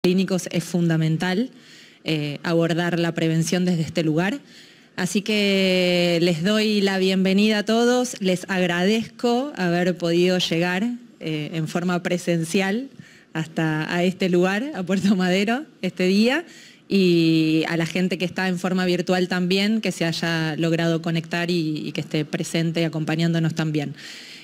clínicos es fundamental abordar la prevención desde este lugar. Así que les doy la bienvenida a todos, les agradezco haber podido llegar en forma presencial hasta a este lugar, a Puerto Madero, este día, y a la gente que está en forma virtual también, que se haya logrado conectar y que esté presente acompañándonos también.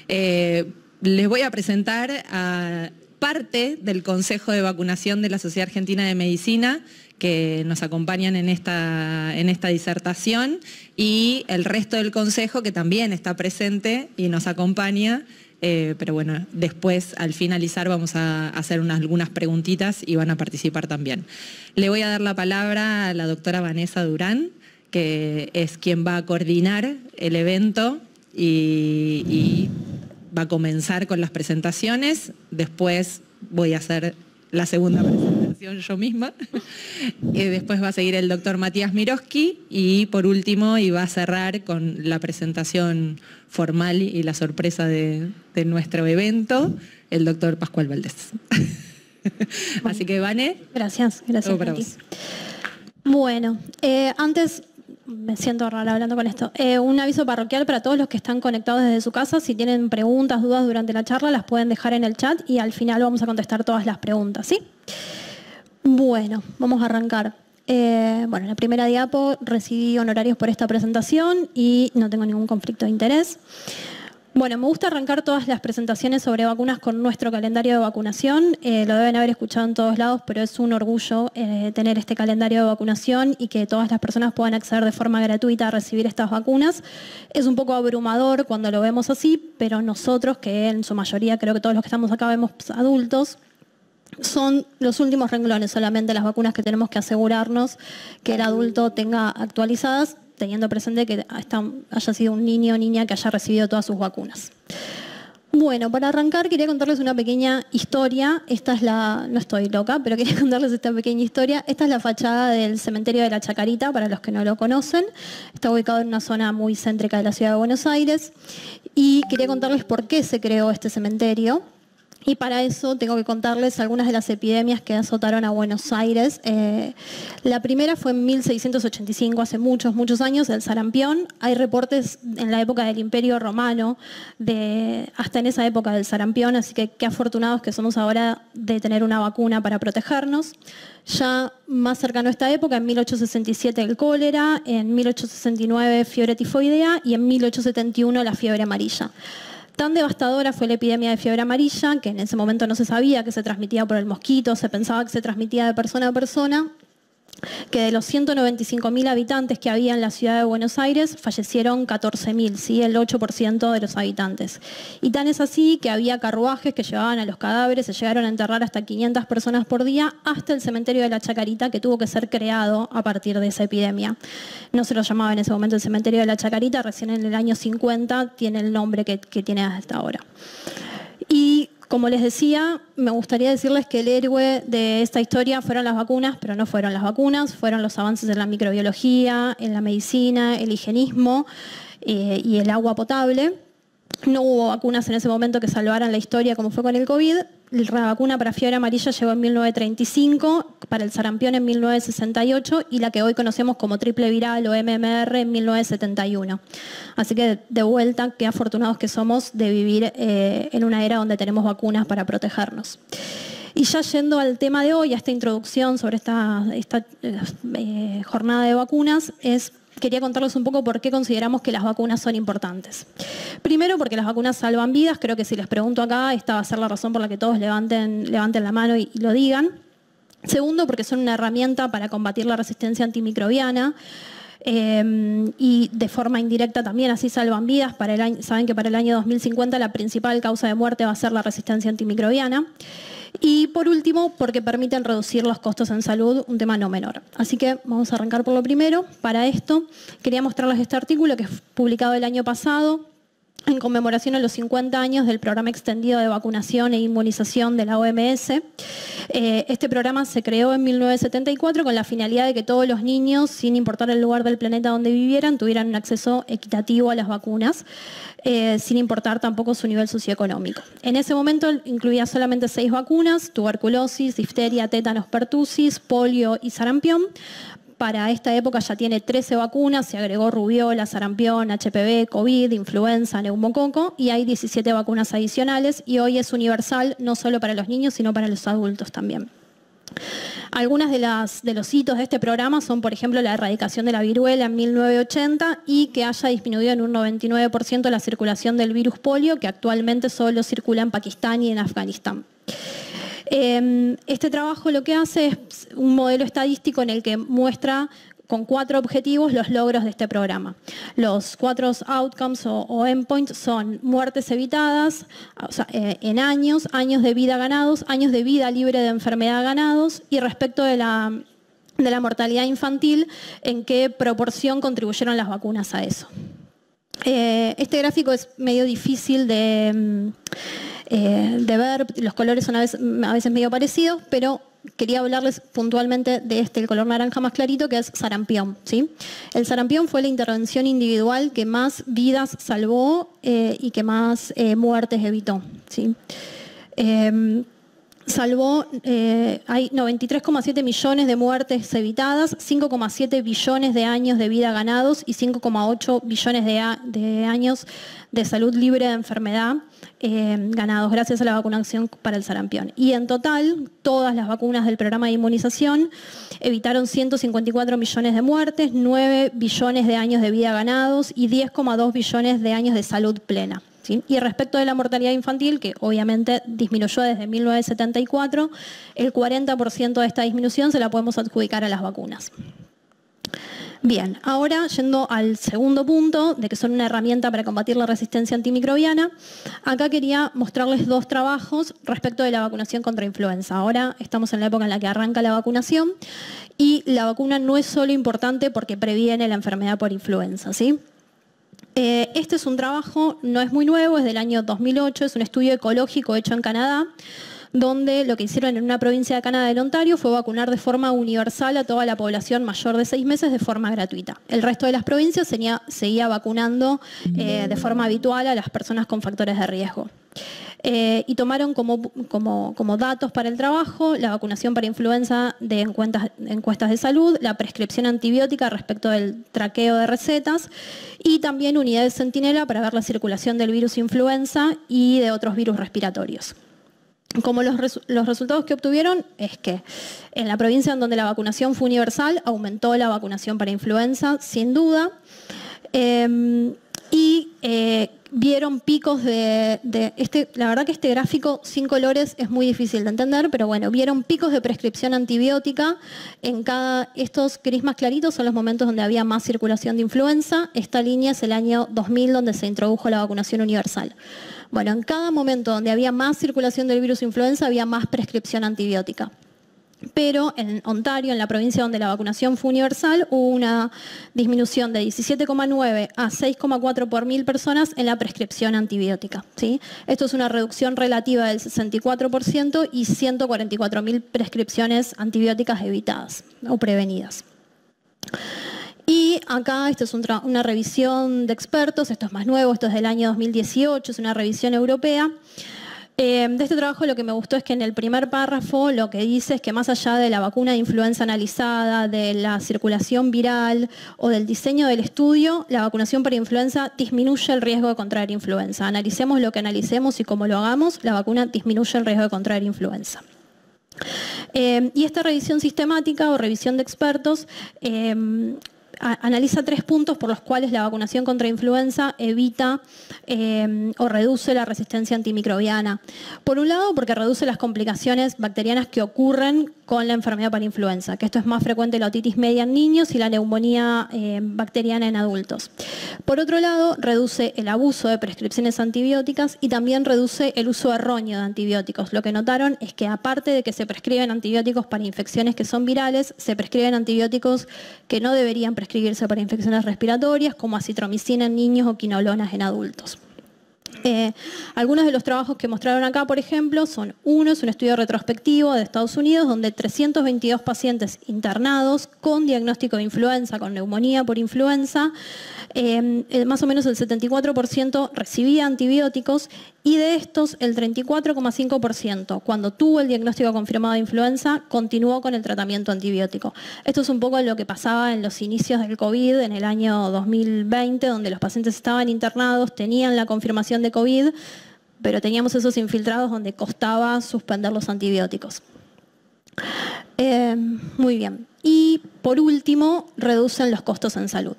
Les voy a presentar a parte del Consejo de Vacunación de la Sociedad Argentina de Medicina, que nos acompañan en esta disertación, y el resto del Consejo que también está presente y nos acompaña, pero bueno, después al finalizar vamos a hacer algunas preguntitas y van a participar también. Le voy a dar la palabra a la doctora Vanessa Durán, que es quien va a coordinar el evento y va a comenzar con las presentaciones. Después voy a hacer la segunda presentación yo misma. Después va a seguir el doctor Matías Miroski y por último va a cerrar con la presentación formal y la sorpresa de nuestro evento, el doctor Pascual Valdés. Así que, Vane. Gracias para vos. Bueno, antes, me siento rara hablando con esto, un aviso parroquial para todos los que están conectados desde su casa. Si tienen preguntas, dudas durante la charla, las pueden dejar en el chat y al final vamos a contestar todas las preguntas, ¿sí? Bueno, vamos a arrancar. Bueno, la primera diapo, recibí honorarios por esta presentación y no tengo ningún conflicto de interés. Bueno, me gusta arrancar todas las presentaciones sobre vacunas con nuestro calendario de vacunación. Lo deben haber escuchado en todos lados, pero es un orgullo tener este calendario de vacunación y que todas las personas puedan acceder de forma gratuita a recibir estas vacunas. Es un poco abrumador cuando lo vemos así, pero nosotros, que en su mayoría creo que todos los que estamos acá vemos adultos, son los últimos renglones solamente las vacunas que tenemos que asegurarnos que el adulto tenga actualizadas, teniendo presente que haya sido un niño o niña que haya recibido todas sus vacunas. Bueno, para arrancar quería contarles una pequeña historia. Esta es no estoy loca, pero quería contarles esta pequeña historia. Esta es la fachada del cementerio de la Chacarita, para los que no lo conocen. Está ubicado en una zona muy céntrica de la ciudad de Buenos Aires. Y quería contarles por qué se creó este cementerio. Y para eso tengo que contarles algunas de las epidemias que azotaron a Buenos Aires. La primera fue en 1685, hace muchos, muchos años, el sarampión. Hay reportes en la época del Imperio Romano, hasta en esa época del sarampión, así que qué afortunados que somos ahora de tener una vacuna para protegernos. Ya más cercano a esta época, en 1867 el cólera, en 1869 fiebre tifoidea y en 1871 la fiebre amarilla. Tan devastadora fue la epidemia de fiebre amarilla que en ese momento no se sabía que se transmitía por el mosquito, se pensaba que se transmitía de persona a persona, que de los 195.000 habitantes que había en la ciudad de Buenos Aires, fallecieron 14.000, ¿sí? El 8% de los habitantes. Y tan es así que había carruajes que llevaban a los cadáveres, se llegaron a enterrar hasta 500 personas por día, hasta el cementerio de la Chacarita, que tuvo que ser creado a partir de esa epidemia. No se lo llamaba en ese momento el cementerio de la Chacarita, recién en el año 50 tiene el nombre que tiene hasta ahora. Y como les decía, me gustaría decirles que el héroe de esta historia fueron las vacunas, pero no fueron las vacunas, fueron los avances en la microbiología, en la medicina, el higienismo y el agua potable. No hubo vacunas en ese momento que salvaran la historia como fue con el COVID. La vacuna para fiebre amarilla llegó en 1935, para el sarampión en 1968 y la que hoy conocemos como triple viral o MMR en 1971. Así que de vuelta, qué afortunados que somos de vivir en una era donde tenemos vacunas para protegernos. Y ya yendo al tema de hoy, a esta introducción sobre esta jornada de vacunas, quería contarles un poco por qué consideramos que las vacunas son importantes. Primero, porque las vacunas salvan vidas. Creo que si les pregunto acá, esta va a ser la razón por la que todos levanten la mano y lo digan. Segundo, porque son una herramienta para combatir la resistencia antimicrobiana. Y de forma indirecta también así salvan vidas. Saben que para el año 2050 la principal causa de muerte va a ser la resistencia antimicrobiana. Y por último, porque permiten reducir los costos en salud, un tema no menor. Así que vamos a arrancar por lo primero. Para esto, quería mostrarles este artículo que es publicado el año pasado en conmemoración a los 50 años del programa extendido de vacunación e inmunización de la OMS. Este programa se creó en 1974 con la finalidad de que todos los niños, sin importar el lugar del planeta donde vivieran, tuvieran un acceso equitativo a las vacunas, sin importar tampoco su nivel socioeconómico. En ese momento incluía solamente 6 vacunas: tuberculosis, difteria, tétanos, pertusis, polio y sarampión. Para esta época ya tiene 13 vacunas, se agregó rubiola, sarampión, HPV, COVID, influenza, neumococo, y hay 17 vacunas adicionales, y hoy es universal no solo para los niños, sino para los adultos también. Algunas de los hitos de este programa son, por ejemplo, la erradicación de la viruela en 1980 y que haya disminuido en un 99% la circulación del virus polio, que actualmente solo circula en Pakistán y en Afganistán. Este trabajo lo que hace es un modelo estadístico en el que muestra con 4 objetivos los logros de este programa. Los 4 outcomes o endpoints son muertes evitadas, o sea, en años de vida ganados, años de vida libre de enfermedad ganados, y respecto de la mortalidad infantil, en qué proporción contribuyeron las vacunas a eso. Este gráfico es medio difícil de ver, los colores son a veces medio parecidos, pero quería hablarles puntualmente de el color naranja más clarito, que es sarampión, ¿sí? El sarampión fue la intervención individual que más vidas salvó y que más muertes evitó, ¿sí? Salvó, hay 93,7 millones de muertes evitadas, 5,7 billones de años de vida ganados y 5,8 billones de años de salud libre de enfermedad ganados gracias a la vacunación para el sarampión. Y en total, todas las vacunas del programa de inmunización evitaron 154 millones de muertes, 9 billones de años de vida ganados y 10,2 billones de años de salud plena. ¿Sí? Y respecto de la mortalidad infantil, que obviamente disminuyó desde 1974, el 40% de esta disminución se la podemos adjudicar a las vacunas. Bien, ahora yendo al segundo punto, de que son una herramienta para combatir la resistencia antimicrobiana, acá quería mostrarles 2 trabajos respecto de la vacunación contra influenza. Ahora estamos en la época en la que arranca la vacunación y la vacuna no es solo importante porque previene la enfermedad por influenza, ¿sí? Este es un trabajo, no es muy nuevo, es del año 2008, es un estudio ecológico hecho en Canadá, donde lo que hicieron en una provincia de Canadá del Ontario fue vacunar de forma universal a toda la población mayor de 6 meses de forma gratuita. El resto de las provincias seguía vacunando de forma habitual a las personas con factores de riesgo. Y tomaron como datos para el trabajo la vacunación para influenza de encuestas de salud, la prescripción antibiótica respecto del traqueo de recetas y también unidades centinela para ver la circulación del virus influenza y de otros virus respiratorios. Como los resultados que obtuvieron es que en la provincia en donde la vacunación fue universal aumentó la vacunación para influenza sin duda y vieron picos la verdad que este gráfico sin colores es muy difícil de entender, pero bueno, vieron picos de prescripción antibiótica en estos gris más claritos son los momentos donde había más circulación de influenza. Esta línea es el año 2000 donde se introdujo la vacunación universal. Bueno, en cada momento donde había más circulación del virus influenza había más prescripción antibiótica. Pero en Ontario, en la provincia donde la vacunación fue universal, hubo una disminución de 17,9 a 6,4 por 1000 personas en la prescripción antibiótica, ¿sí? Esto es una reducción relativa del 64% y 144.000 prescripciones antibióticas evitadas o prevenidas. Y acá, esto es una revisión de expertos, esto es más nuevo, esto es del año 2018, es una revisión europea. De este trabajo lo que me gustó es que en el primer párrafo lo que dice es que más allá de la vacuna de influenza analizada, de la circulación viral o del diseño del estudio, la vacunación para influenza disminuye el riesgo de contraer influenza. Analicemos lo que analicemos y como lo hagamos, la vacuna disminuye el riesgo de contraer influenza. Y esta revisión sistemática o revisión de expertos analiza 3 puntos por los cuales la vacunación contra influenza evita o reduce la resistencia antimicrobiana. Por un lado, porque reduce las complicaciones bacterianas que ocurren con la enfermedad para influenza, que esto es más frecuente la otitis media en niños y la neumonía bacteriana en adultos. Por otro lado, reduce el abuso de prescripciones antibióticas y también reduce el uso erróneo de antibióticos. Lo que notaron es que aparte de que se prescriben antibióticos para infecciones que son virales, se prescriben antibióticos que no deberían prescribirse para infecciones respiratorias, como acitromicina en niños o quinolonas en adultos. Algunos de los trabajos que mostraron acá, por ejemplo, son uno, es un estudio retrospectivo de Estados Unidos, donde 322 pacientes internados con diagnóstico de influenza, con neumonía por influenza, más o menos el 74% recibía antibióticos y de estos el 34,5% cuando tuvo el diagnóstico confirmado de influenza continuó con el tratamiento antibiótico. Esto es un poco lo que pasaba en los inicios del COVID en el año 2020, donde los pacientes estaban internados, tenían la confirmación de COVID, pero teníamos esos infiltrados donde costaba suspender los antibióticos. Muy bien. Y por último, reducen los costos en salud.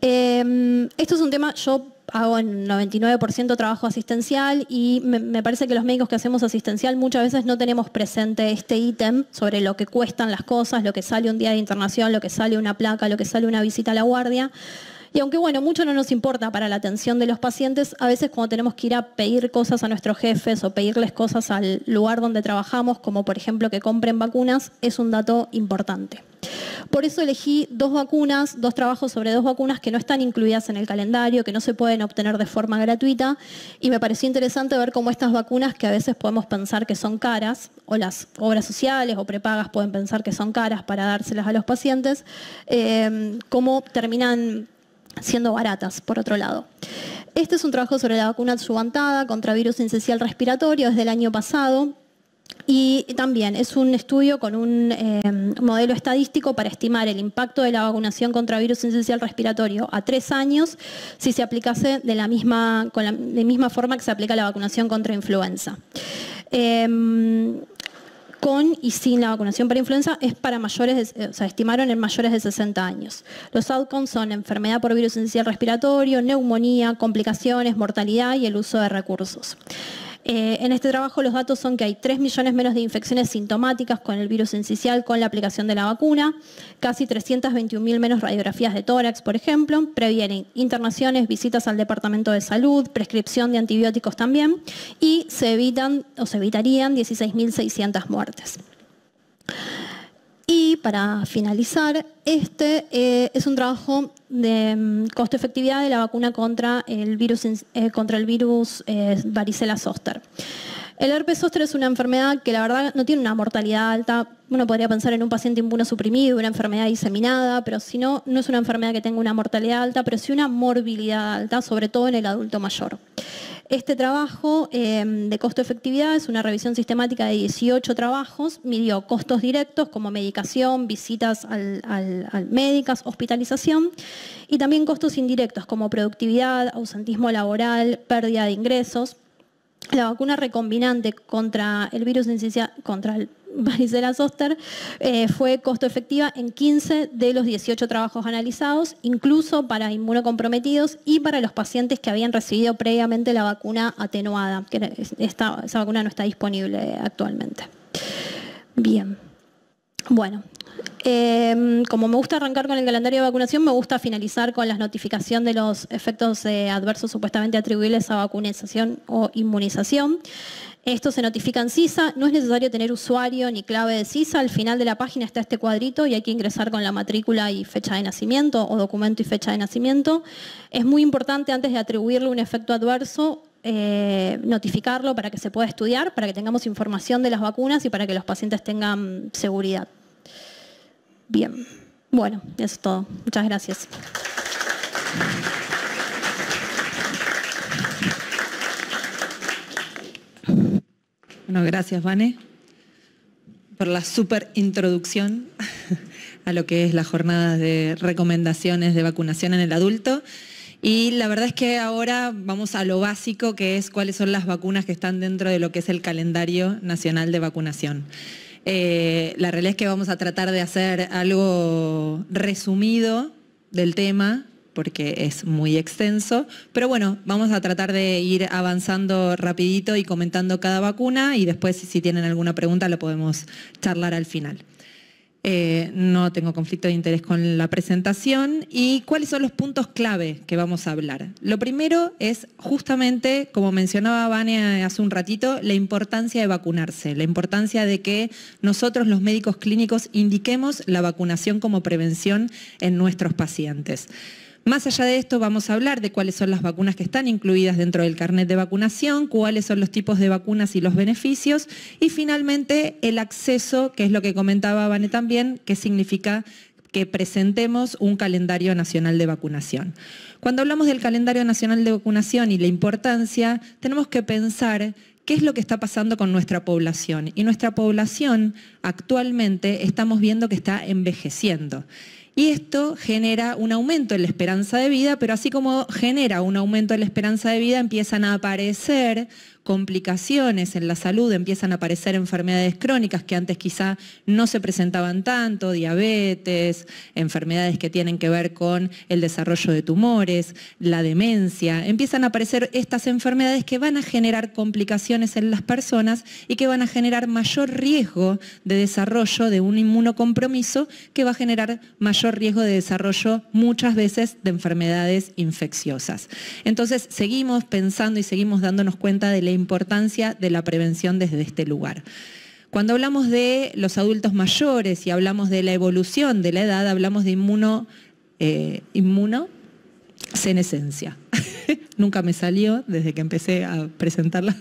Esto es un tema, yo hago en 99% trabajo asistencial y me parece que los médicos que hacemos asistencial muchas veces no tenemos presente este ítem sobre lo que cuestan las cosas, lo que sale un día de internación, lo que sale una placa, lo que sale una visita a la guardia. Y aunque bueno, mucho no nos importa para la atención de los pacientes, a veces cuando tenemos que ir a pedir cosas a nuestros jefes o pedirles cosas al lugar donde trabajamos, como por ejemplo que compren vacunas, es un dato importante. Por eso elegí dos trabajos sobre dos vacunas que no están incluidas en el calendario, que no se pueden obtener de forma gratuita, y me pareció interesante ver cómo estas vacunas, que a veces podemos pensar que son caras, o las obras sociales o prepagas pueden pensar que son caras para dárselas a los pacientes, cómo terminan siendo baratas, por otro lado. Este es un trabajo sobre la vacuna adyuvantada contra virus sincicial respiratorio desde el año pasado. Y también es un estudio con un modelo estadístico para estimar el impacto de la vacunación contra virus sincicial respiratorio a 3 años si se aplicase de la misma forma que se aplica la vacunación contra influenza. Con y sin la vacunación para influenza es para mayores, estimaron en mayores de 60 años. Los outcomes son enfermedad por virus sincicial respiratorio, neumonía, complicaciones, mortalidad y el uso de recursos. En este trabajo los datos son que hay 3 millones menos de infecciones sintomáticas con el virus sincicial con la aplicación de la vacuna, casi 321.000 menos radiografías de tórax, por ejemplo, previenen internaciones, visitas al departamento de salud, prescripción de antibióticos también, y se evitarían 16.600 muertes. Y para finalizar, este es un trabajo de costo-efectividad de la vacuna contra el virus varicela zoster. El herpes zóster es una enfermedad que la verdad no tiene una mortalidad alta. Uno podría pensar en un paciente inmunosuprimido, una enfermedad diseminada, pero si no, no es una enfermedad que tenga una mortalidad alta, pero sí una morbilidad alta, sobre todo en el adulto mayor. Este trabajo de costo-efectividad es una revisión sistemática de 18 trabajos, midió costos directos como medicación, visitas al médicas, hospitalización, y también costos indirectos como productividad, ausentismo laboral, pérdida de ingresos. La vacuna recombinante contra el virus contra el varicela zoster fue costo efectiva en 15 de los 18 trabajos analizados, incluso para inmunocomprometidos y para los pacientes que habían recibido previamente la vacuna atenuada, que esa vacuna no está disponible actualmente. Bien, bueno. Como me gusta arrancar con el calendario de vacunación, me gusta finalizar con la notificación de los efectos adversos supuestamente atribuibles a vacunación o inmunización. Esto se notifica en CISA, no es necesario tener usuario ni clave de CISA, al final de la página está este cuadrito y hay que ingresar con la matrícula y fecha de nacimiento o documento y fecha de nacimiento. Es muy importante antes de atribuirle un efecto adverso notificarlo para que se pueda estudiar, para que tengamos información de las vacunas y para que los pacientes tengan seguridad. Bien, bueno, eso es todo. Muchas gracias. Bueno, gracias, Vane, por la súper introducción a lo que es la jornada de recomendaciones de vacunación en el adulto. Y la verdad es que ahora vamos a lo básico, que es cuáles son las vacunas que están dentro de lo que es el calendario nacional de vacunación. La realidad es que vamos a tratar de hacer algo resumido del tema, porque es muy extenso, pero bueno, vamos a tratar de ir avanzando rapidito y comentando cada vacuna y después si tienen alguna pregunta lo podemos charlar al final. No tengo conflicto de interés con la presentación. ¿Y cuáles son los puntos clave que vamos a hablar? Lo primero es justamente, como mencionaba Vane hace un ratito, la importancia de vacunarse, la importancia de que nosotros los médicos clínicos indiquemos la vacunación como prevención en nuestros pacientes. Más allá de esto, vamos a hablar de cuáles son las vacunas que están incluidas dentro del carnet de vacunación, cuáles son los tipos de vacunas y los beneficios, y finalmente el acceso, que es lo que comentaba Vane también, que significa que presentemos un calendario nacional de vacunación. Cuando hablamos del calendario nacional de vacunación y la importancia, tenemos que pensar qué es lo que está pasando con nuestra población. Y nuestra población actualmente estamos viendo que está envejeciendo. Y esto genera un aumento en la esperanza de vida, pero así como genera un aumento en la esperanza de vida, empiezan a aparecer complicaciones en la salud, empiezan a aparecer enfermedades crónicas que antes quizá no se presentaban tanto, diabetes, enfermedades que tienen que ver con el desarrollo de tumores, la demencia. Empiezan a aparecer estas enfermedades que van a generar complicaciones en las personas y que van a generar mayor riesgo de desarrollo de un inmunocompromiso que va a generar mayor riesgo de desarrollo muchas veces de enfermedades infecciosas. Entonces seguimos pensando y seguimos dándonos cuenta de la importancia de la prevención desde este lugar. Cuando hablamos de los adultos mayores y hablamos de la evolución de la edad, hablamos de inmunosenescencia. Nunca me salió desde que empecé a presentarla,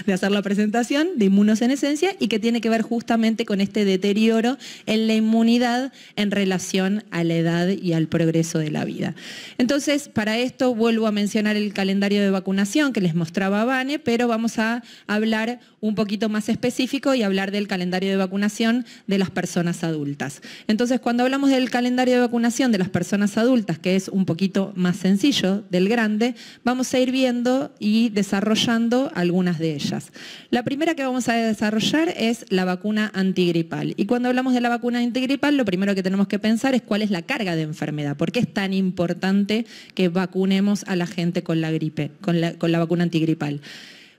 de hacer la presentación, de inmunosenescencia, y que tiene que ver justamente con este deterioro en la inmunidad en relación a la edad y al progreso de la vida. Entonces, para esto vuelvo a mencionar el calendario de vacunación que les mostraba Vane, pero vamos a hablar un poquito más específico y hablar del calendario de vacunación de las personas adultas. Entonces, cuando hablamos del calendario de vacunación de las personas adultas, que es un poquito más sencillo del grande, vamos a ir viendo y desarrollando algunas de ellas. La primera que vamos a desarrollar es la vacuna antigripal. Y cuando hablamos de la vacuna antigripal, lo primero que tenemos que pensar es cuál es la carga de enfermedad. ¿Por qué es tan importante que vacunemos a la gente con la gripe, con la vacuna antigripal?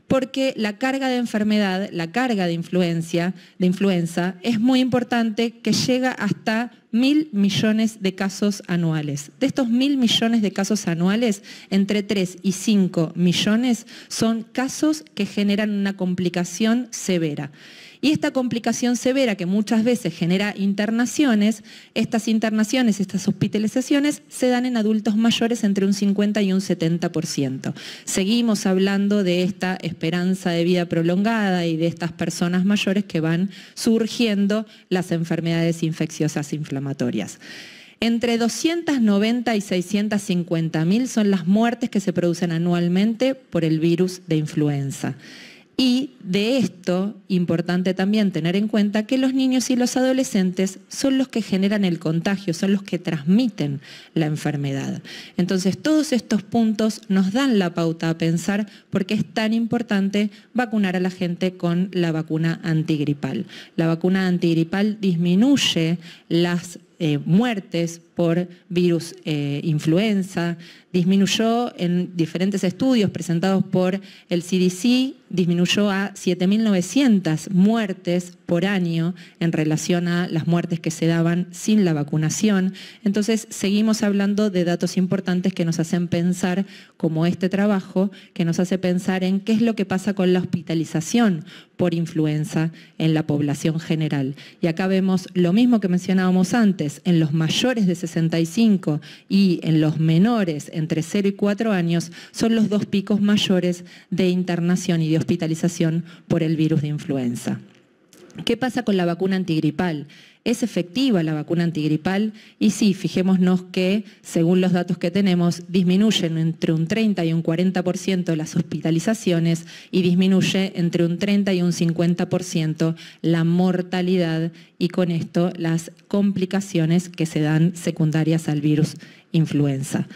Porque la carga de enfermedad, la carga de influenza es muy importante, que llega hasta 1.000 millones de casos anuales. De estos 1.000 millones de casos anuales, entre 3 y 5 millones son casos que generan una complicación severa. Y esta complicación severa que muchas veces genera internaciones, estas internaciones, estas hospitalizaciones se dan en adultos mayores entre un 50 y un 70%. Seguimos hablando de esta esperanza de vida prolongada y de estas personas mayores que van surgiendo las enfermedades infecciosas inflamatorias. Entre 290 y 650.000 son las muertes que se producen anualmente por el virus de influenza. Y de esto, importante también tener en cuenta que los niños y los adolescentes son los que generan el contagio, son los que transmiten la enfermedad. Entonces, todos estos puntos nos dan la pauta a pensar por qué es tan importante vacunar a la gente con la vacuna antigripal. La vacuna antigripal disminuye las muertes por virus influenza, disminuyó en diferentes estudios presentados por el CDC, disminuyó a 7.900 muertes por año en relación a las muertes que se daban sin la vacunación. Entonces, seguimos hablando de datos importantes que nos hacen pensar, como este trabajo, que nos hace pensar en qué es lo que pasa con la hospitalización por influenza en la población general. Y acá vemos lo mismo que mencionábamos antes, en los mayores de 65 y en los menores entre 0 y 4 años, son los dos picos mayores de internación y de hospitalización por el virus de influenza. ¿Qué pasa con la vacuna antigripal? ¿Es efectiva la vacuna antigripal? Y sí, fijémonos que, según los datos que tenemos, disminuyen entre un 30 y un 40% las hospitalizaciones y disminuye entre un 30 y un 50% la mortalidad y con esto las complicaciones que se dan secundarias al virus influenza.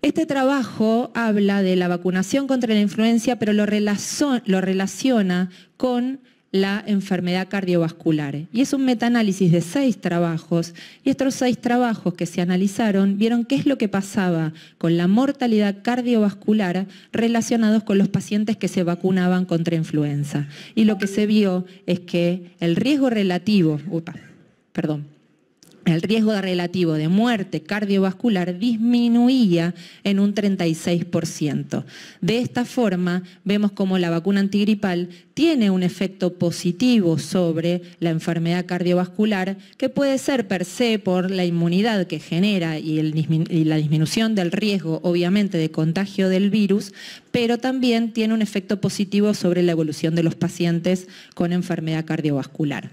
Este trabajo habla de la vacunación contra la influenza, pero lo relaciona con la enfermedad cardiovascular. Y es un metaanálisis de 6 trabajos, y estos 6 trabajos que se analizaron vieron qué es lo que pasaba con la mortalidad cardiovascular relacionados con los pacientes que se vacunaban contra influenza. Y lo que se vio es que el riesgo relativo, el riesgo relativo de muerte cardiovascular disminuía en un 36%. De esta forma, vemos cómo la vacuna antigripal tiene un efecto positivo sobre la enfermedad cardiovascular, que puede ser per se por la inmunidad que genera y la disminución del riesgo, obviamente, de contagio del virus, pero también tiene un efecto positivo sobre la evolución de los pacientes con enfermedad cardiovascular.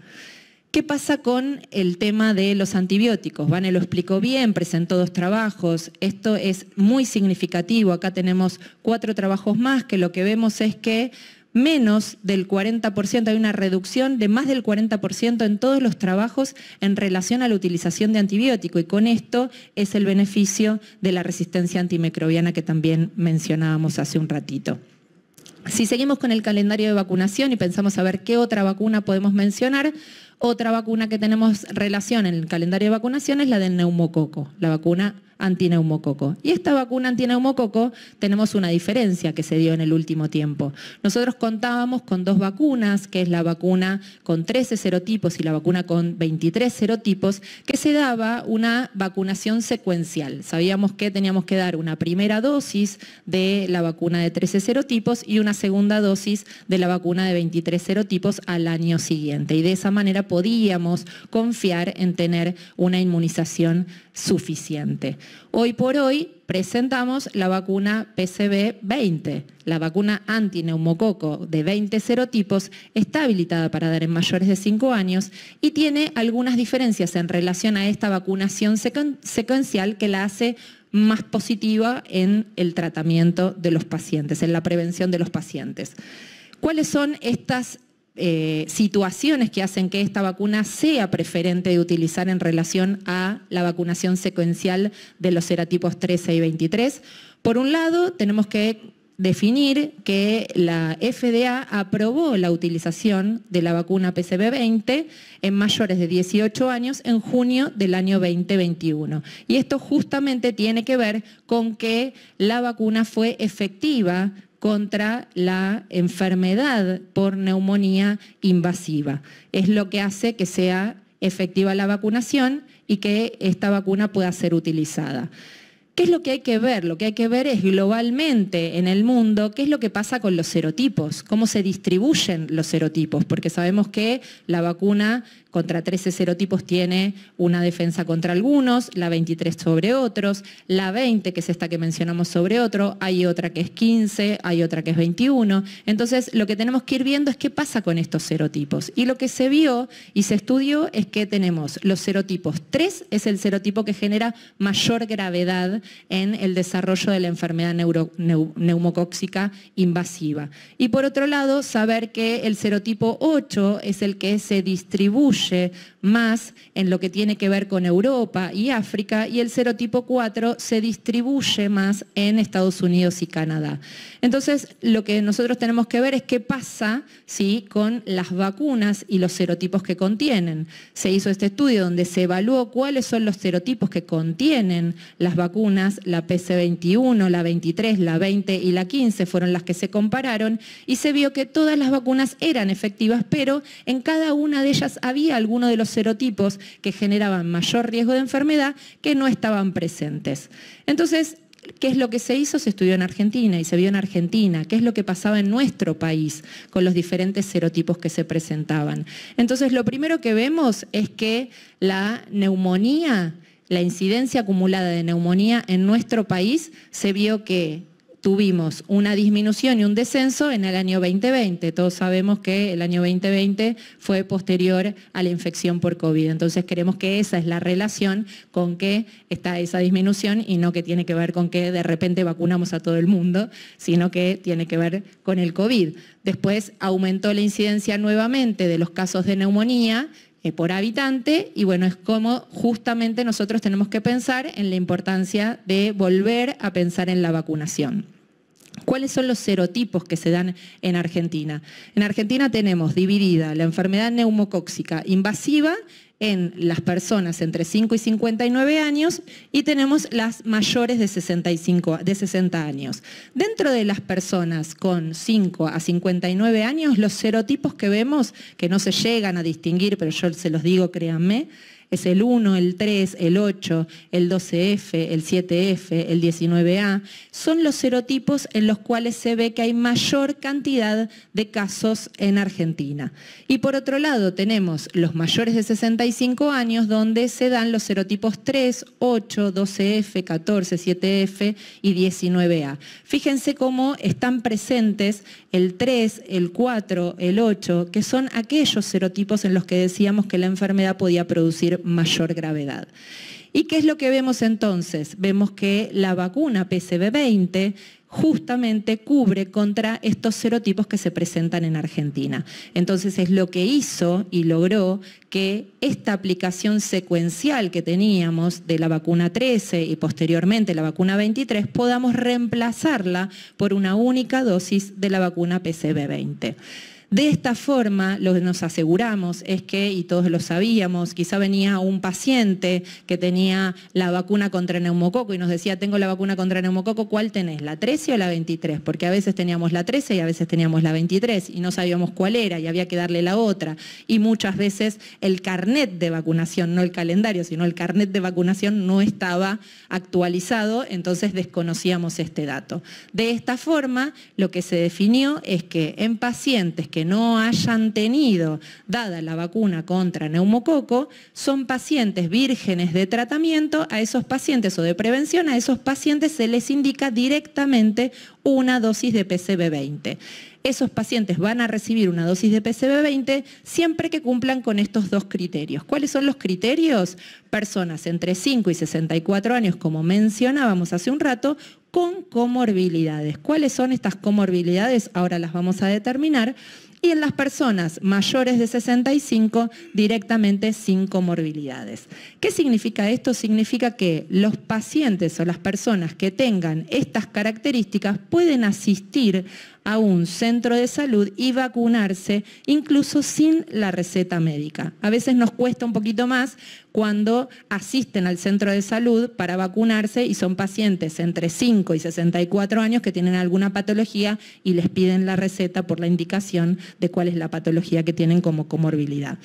¿Qué pasa con el tema de los antibióticos? Vane lo explicó bien, presentó 2 trabajos. Esto es muy significativo. Acá tenemos 4 trabajos más, que lo que vemos es que menos del 40%, hay una reducción de más del 40% en todos los trabajos en relación a la utilización de antibiótico, y con esto es el beneficio de la resistencia antimicrobiana que también mencionábamos hace un ratito. Si seguimos con el calendario de vacunación y pensamos a ver qué otra vacuna podemos mencionar, otra vacuna que tenemos relación en el calendario de vacunación es la del neumococo, la vacuna antineumococo. Y esta vacuna antineumococo tenemos una diferencia que se dio en el último tiempo. Nosotros contábamos con 2 vacunas, que es la vacuna con 13 serotipos y la vacuna con 23 serotipos, que se daba una vacunación secuencial. Sabíamos que teníamos que dar una primera dosis de la vacuna de 13 serotipos y una segunda dosis de la vacuna de 23 serotipos al año siguiente. Y de esa manera podíamos confiar en tener una inmunización suficiente. Hoy por hoy presentamos la vacuna PCV20, la vacuna antineumococo de 20 serotipos, está habilitada para dar en mayores de 5 años y tiene algunas diferencias en relación a esta vacunación secuencial que la hace más positiva en el tratamiento de los pacientes, en la prevención de los pacientes. ¿Cuáles son estas situaciones que hacen que esta vacuna sea preferente de utilizar en relación a la vacunación secuencial de los serotipos 13 y 23? Por un lado, tenemos que definir que la FDA aprobó la utilización de la vacuna PCV20 en mayores de 18 años en junio del año 2021. Y esto justamente tiene que ver con que la vacuna fue efectiva contra la enfermedad por neumonía invasiva. Es lo que hace que sea efectiva la vacunación y que esta vacuna pueda ser utilizada. ¿Qué es lo que hay que ver? Lo que hay que ver es globalmente en el mundo qué es lo que pasa con los serotipos, cómo se distribuyen los serotipos, porque sabemos que la vacuna contra 13 serotipos tiene una defensa contra algunos, la 23 sobre otros, la 20, que es esta que mencionamos, sobre otro, hay otra que es 15, hay otra que es 21. Entonces, lo que tenemos que ir viendo es qué pasa con estos serotipos. Y lo que se vio y se estudió es que tenemos los serotipos 3, es el serotipo que genera mayor gravedad en el desarrollo de la enfermedad neumocóxica invasiva. Y por otro lado, saber que el serotipo 8 es el que se distribuye más en lo que tiene que ver con Europa y África, y el serotipo 4 se distribuye más en Estados Unidos y Canadá. Entonces, lo que nosotros tenemos que ver es qué pasa, ¿sí?, con las vacunas y los serotipos que contienen. Se hizo este estudio donde se evaluó cuáles son los serotipos que contienen las vacunas, la PC21, la 23, la 20 y la 15 fueron las que se compararon, y se vio que todas las vacunas eran efectivas, pero en cada una de ellas había alguno de los serotipos que generaban mayor riesgo de enfermedad que no estaban presentes. Entonces, ¿qué es lo que se hizo? Se estudió en Argentina y se vio en Argentina. ¿Qué es lo que pasaba en nuestro país con los diferentes serotipos que se presentaban? Entonces, lo primero que vemos es que la neumonía, la incidencia acumulada de neumonía en nuestro país, se vio que tuvimos una disminución y un descenso en el año 2020. Todos sabemos que el año 2020 fue posterior a la infección por COVID. Entonces creemos que esa es la relación con que está esa disminución y no que tiene que ver con que de repente vacunamos a todo el mundo, sino que tiene que ver con el COVID. Después aumentó la incidencia nuevamente de los casos de neumonía por habitante, y bueno, es como justamente nosotros tenemos que pensar en la importancia de volver a pensar en la vacunación. ¿Cuáles son los serotipos que se dan en Argentina? En Argentina tenemos dividida la enfermedad neumocóxica invasiva en las personas entre 5 y 59 años y tenemos las mayores de 60 años. Dentro de las personas con 5 a 59 años, los serotipos que vemos, que no se llegan a distinguir, pero yo se los digo, créanme, es el 1, el 3, el 8, el 12F, el 7F, el 19A. Son los serotipos en los cuales se ve que hay mayor cantidad de casos en Argentina. Y por otro lado tenemos los mayores de 65 años donde se dan los serotipos 3, 8, 12F, 14, 7F y 19A. Fíjense cómo están presentes el 3, el 4, el 8, que son aquellos serotipos en los que decíamos que la enfermedad podía producir mayor gravedad. ¿Y qué es lo que vemos entonces? Vemos que la vacuna PCV20 justamente cubre contra estos serotipos que se presentan en Argentina. Entonces es lo que hizo y logró que esta aplicación secuencial que teníamos de la vacuna 13 y posteriormente la vacuna 23 podamos reemplazarla por una única dosis de la vacuna PCV20. De esta forma, lo que nos aseguramos es que, y todos lo sabíamos, quizá venía un paciente que tenía la vacuna contra neumococo y nos decía, tengo la vacuna contra neumococo, ¿cuál tenés? ¿La 13 o la 23? Porque a veces teníamos la 13 y a veces teníamos la 23 y no sabíamos cuál era y había que darle la otra. Y muchas veces el carnet de vacunación, no el calendario, sino el carnet de vacunación no estaba actualizado, entonces desconocíamos este dato. De esta forma, lo que se definió es que en pacientes que no hayan tenido dada la vacuna contra neumococo, son pacientes vírgenes de tratamiento, a esos pacientes o de prevención, a esos pacientes se les indica directamente una dosis de PCV20. Esos pacientes van a recibir una dosis de PCV20 siempre que cumplan con estos dos criterios. ¿Cuáles son los criterios? Personas entre 5 y 64 años, como mencionábamos hace un rato, con comorbilidades. ¿Cuáles son estas comorbilidades? Ahora las vamos a determinar. Y en las personas mayores de 65, directamente sin comorbilidades. ¿Qué significa esto? Significa que los pacientes o las personas que tengan estas características pueden asistir a un centro de salud y vacunarse incluso sin la receta médica. A veces nos cuesta un poquito más cuando asisten al centro de salud para vacunarse y son pacientes entre 5 y 64 años que tienen alguna patología y les piden la receta por la indicación de cuál es la patología que tienen como comorbilidad.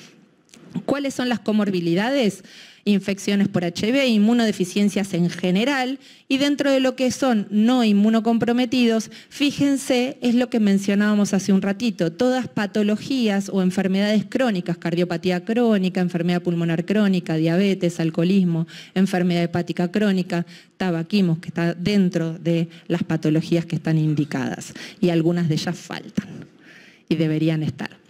¿Cuáles son las comorbilidades? Infecciones por HIV, inmunodeficiencias en general, y dentro de lo que son no inmunocomprometidos, fíjense, es lo que mencionábamos hace un ratito, todas patologías o enfermedades crónicas, cardiopatía crónica, enfermedad pulmonar crónica, diabetes, alcoholismo, enfermedad hepática crónica, tabaquismo, que está dentro de las patologías que están indicadas, y algunas de ellas faltan y deberían estar.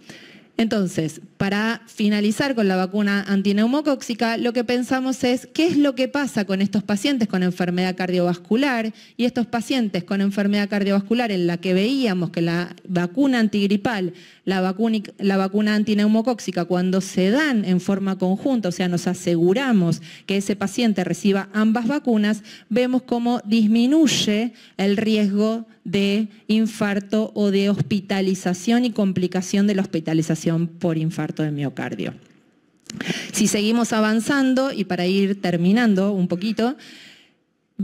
Entonces, para finalizar con la vacuna antineumocóxica, lo que pensamos es qué es lo que pasa con estos pacientes con enfermedad cardiovascular y estos pacientes con enfermedad cardiovascular en la que veíamos que la vacuna antigripal, la vacuna antineumocóxica, cuando se dan en forma conjunta, o sea, nos aseguramos que ese paciente reciba ambas vacunas, vemos cómo disminuye el riesgo de infarto o de hospitalización y complicación de la hospitalización por infarto de miocardio. Si seguimos avanzando y para ir terminando un poquito,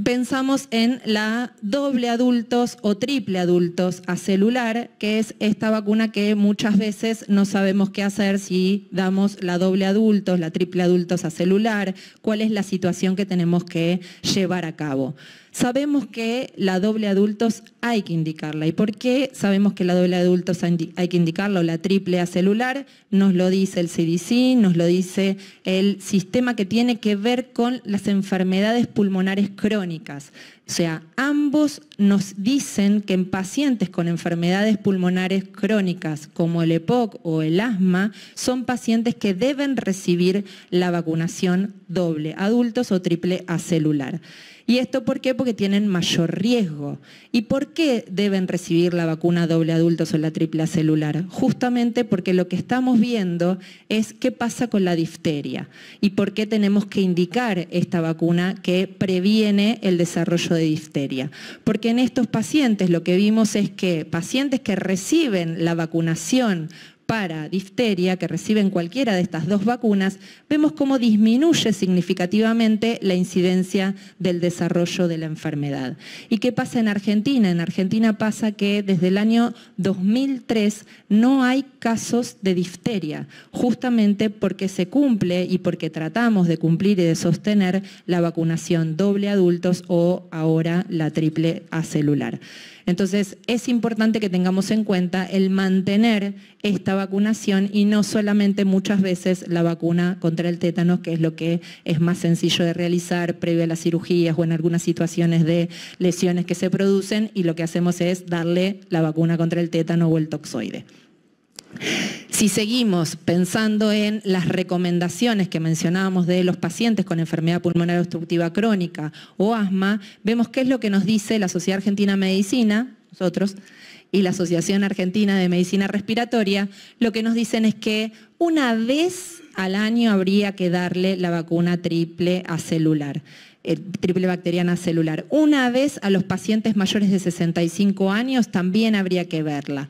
pensamos en la doble adultos o triple adultos acelular, que es esta vacuna que muchas veces no sabemos qué hacer si damos la doble adultos, la triple adultos acelular, cuál es la situación que tenemos que llevar a cabo. Sabemos que la doble adultos hay que indicarla. ¿Y por qué sabemos que la doble adultos hay que indicarla o la triple acelular? Nos lo dice el CDC, nos lo dice el sistema que tiene que ver con las enfermedades pulmonares crónicas. O sea, ambos nos dicen que en pacientes con enfermedades pulmonares crónicas como el EPOC o el asma, son pacientes que deben recibir la vacunación doble adultos o triple acelular. ¿Y esto por qué? Porque tienen mayor riesgo. ¿Y por qué deben recibir la vacuna doble adultos o la triple acelular? Justamente porque lo que estamos viendo es qué pasa con la difteria y por qué tenemos que indicar esta vacuna que previene el desarrollo de difteria. Porque en estos pacientes lo que vimos es que pacientes que reciben la vacunación para difteria, que reciben cualquiera de estas dos vacunas, vemos cómo disminuye significativamente la incidencia del desarrollo de la enfermedad. ¿Y qué pasa en Argentina? En Argentina pasa que desde el año 2003 no hay casos de difteria, justamente porque se cumple y porque tratamos de cumplir y de sostener la vacunación doble adultos o ahora la triple acelular. Entonces, es importante que tengamos en cuenta el mantener esta vacunación y no solamente muchas veces la vacuna contra el tétano, que es lo que es más sencillo de realizar previo a las cirugías o en algunas situaciones de lesiones que se producen, y lo que hacemos es darle la vacuna contra el tétano o el toxoide. Si seguimos pensando en las recomendaciones que mencionábamos de los pacientes con enfermedad pulmonar obstructiva crónica o asma, vemos qué es lo que nos dice la Sociedad Argentina de Medicina, nosotros, y la Asociación Argentina de Medicina Respiratoria. Lo que nos dicen es que una vez al año habría que darle la vacuna triple acelular. Triple bacteriana celular. Una vez a los pacientes mayores de 65 años también habría que verla.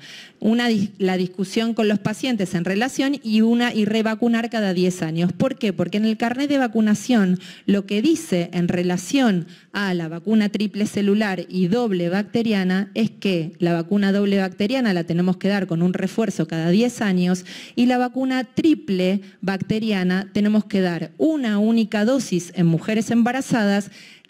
La discusión con los pacientes en relación y revacunar cada 10 años. ¿Por qué? Porque en el carnet de vacunación lo que dice en relación a la vacuna triple celular y doble bacteriana es que la vacuna doble bacteriana la tenemos que dar con un refuerzo cada 10 años y la vacuna triple bacteriana tenemos que dar una única dosis en mujeres embarazadas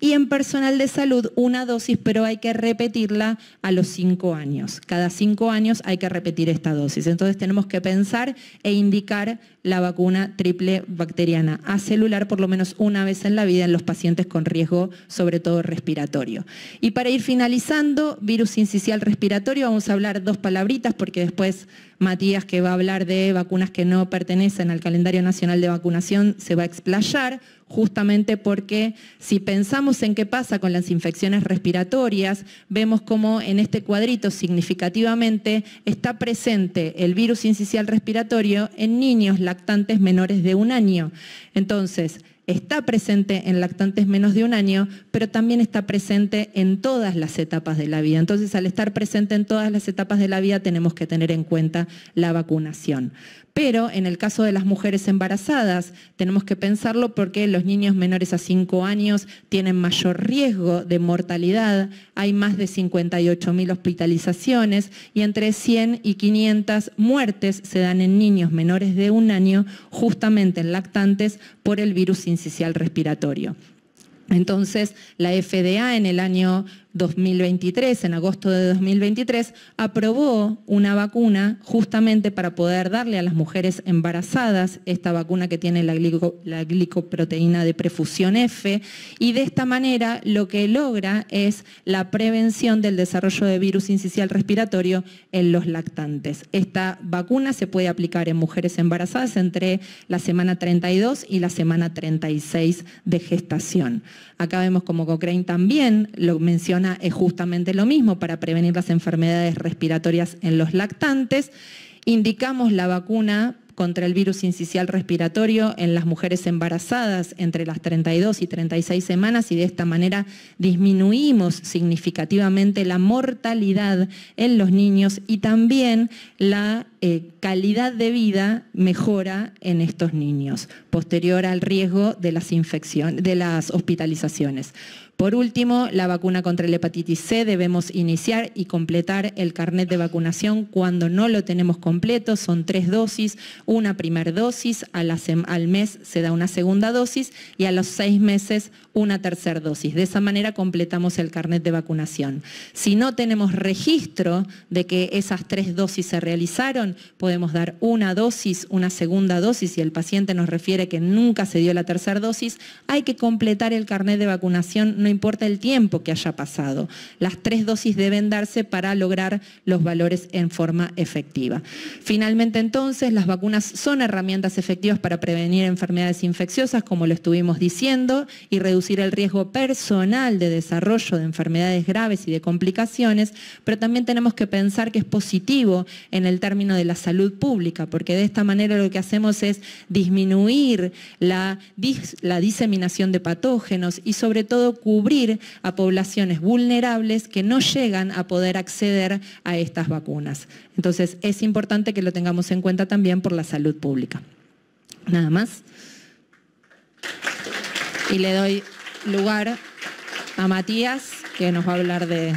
y en personal de salud una dosis, pero hay que repetirla a los 5 años. Cada 5 años hay que repetir esta dosis. Entonces tenemos que pensar e indicar la vacuna triple bacteriana acelular por lo menos una vez en la vida en los pacientes con riesgo, sobre todo respiratorio. Y para ir finalizando, virus sincicial respiratorio, vamos a hablar 2 palabritas porque después Matías, que va a hablar de vacunas que no pertenecen al calendario nacional de vacunación, se va a explayar, justamente porque si pensamos en qué pasa con las infecciones respiratorias, vemos cómo en este cuadrito significativamente está presente el virus sincicial respiratorio en niños lactantes menores de 1 año. Entonces, está presente en lactantes menos de 1 año, pero también está presente en todas las etapas de la vida. Entonces, al estar presente en todas las etapas de la vida, tenemos que tener en cuenta la vacunación. Pero en el caso de las mujeres embarazadas, tenemos que pensarlo porque los niños menores a 5 años tienen mayor riesgo de mortalidad, hay más de 58.000 hospitalizaciones y entre 100 y 500 muertes se dan en niños menores de 1 año, justamente en lactantes, por el virus sincicial respiratorio. Entonces, la FDA en el año 2023, en agosto de 2023, aprobó una vacuna justamente para poder darle a las mujeres embarazadas esta vacuna que tiene la glicoproteína de prefusión F, y de esta manera lo que logra es la prevención del desarrollo de virus sincicial respiratorio en los lactantes. Esta vacuna se puede aplicar en mujeres embarazadas entre la semana 32 y la semana 36 de gestación. Acá vemos como Cochrane también lo menciona, es justamente lo mismo para prevenir las enfermedades respiratorias en los lactantes. Indicamos la vacuna contra el virus sincicial respiratorio en las mujeres embarazadas entre las 32 y 36 semanas y de esta manera disminuimos significativamente la mortalidad en los niños y también la calidad de vida mejora en estos niños, posterior al riesgo de las infecciones, de las hospitalizaciones. Por último, la vacuna contra la hepatitis C debemos iniciar y completar el carnet de vacunación cuando no lo tenemos completo. Son 3 dosis, una primera dosis, al mes se da una segunda dosis y a los 6 meses una tercera dosis. De esa manera completamos el carnet de vacunación. Si no tenemos registro de que esas 3 dosis se realizaron, podemos dar una dosis, una segunda dosis, y el paciente nos refiere que nunca se dio la tercera dosis, hay que completar el carnet de vacunación, no importa el tiempo que haya pasado. Las 3 dosis deben darse para lograr los valores en forma efectiva. Finalmente, entonces, las vacunas son herramientas efectivas para prevenir enfermedades infecciosas, como lo estuvimos diciendo, y reducir el riesgo personal de desarrollo de enfermedades graves y de complicaciones, pero también tenemos que pensar que es positivo en el término de la salud pública, porque de esta manera lo que hacemos es disminuir la diseminación de patógenos y sobre todo cubrir cubrir a poblaciones vulnerables que no llegan a poder acceder a estas vacunas. Entonces, es importante que lo tengamos en cuenta también por la salud pública. Nada más. Y le doy lugar a Matías, que nos va a hablar de